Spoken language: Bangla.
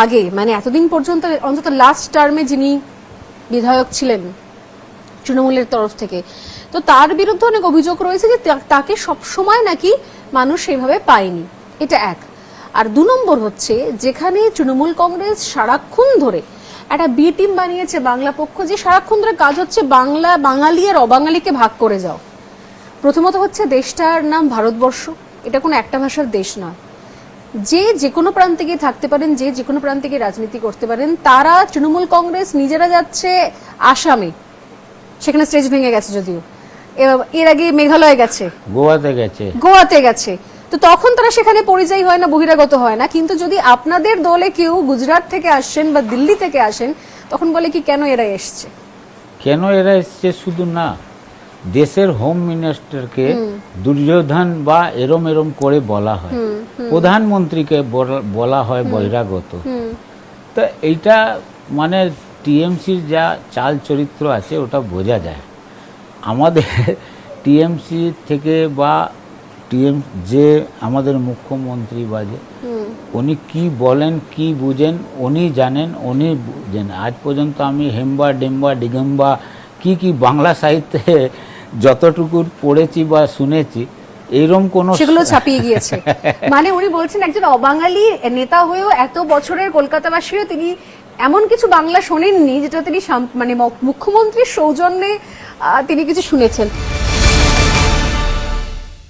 আগে মানে এতদিন পর্যন্ত অন্তত লাস্ট টার্মে যিনি বিধায়ক ছিলেন তৃণমূলের তরফ থেকে, তো তার বিরুদ্ধে অনেক অভিযোগ রয়েছে যে তাকে সবসময় নাকি মানুষ সেইভাবে পায়নি। এটা এক। আর 2 নম্বর হচ্ছে, যেখানে তৃণমূল কংগ্রেস সারাক্ষণ ধরে একটা বি টিম বানিয়েছে বাংলা পক্ষ, যে সারাক্ষণ ধরে কাজ হচ্ছে বাঙালি আর অবাঙালিকে ভাগ করে যাও। প্রথমত হচ্ছে দেশটার নাম ভারতবর্ষ, এটা কোনো একটা ভাষার দেশ নয়। যে কোনো প্রান্তে গিয়ে থাকতে পারেন, যে কোনো প্রান্তে গিয়ে রাজনীতি করতে পারেন। তারা তৃণমূল কংগ্রেস নিজেরা যাচ্ছে আসামে, সেখানে স্টেজ ভেঙে গেছে, যদিও এর আগে মেঘালয়ে গেছে, গোয়াতে গেছে, তো তখন তারা সেখানে পরিযায়ী হয় না, বহিরাগত হয় না। কিন্তু যদি আপনাদের দলে কেউ গুজরাট থেকে আসেন বা দিল্লি থেকে আসেন, তখন বলে কি কেন এরা এসছে শুধু না, দেশের হোম মিনিস্টারকে দুর্যোধন বা এরম করে বলা হয়, প্রধানমন্ত্রীকে বলা হয় বহিরাগত। তো এইটা মানে টিএমসির যা চাল চরিত্র আছে ওটা বোঝা যায়। আমাদের টিএমসি থেকে বা যে আমাদের মুখ্যমন্ত্রী বাজে, উনি কি বলেন কি বুঝেন উনি জানেন, আজ পর্যন্ত আমি হেম্বা ডেম্বা ডিগম্বা কি বাংলা সাহিত্যে যতটুকু পড়েছি বা শুনেছি, এইরকম কোনো সেগুলো ছাপিয়ে গিয়েছে। মানে উনি বলছেন একজন অবাঙালি নেতা হয়েও এত বছরের কলকাতাবাসীও তিনি এমন কিছু বাংলা শোনেননি যেটা তিনি মানে মুখ্যমন্ত্রীর সৌজন্যে তিনি কিছু শুনেছেন।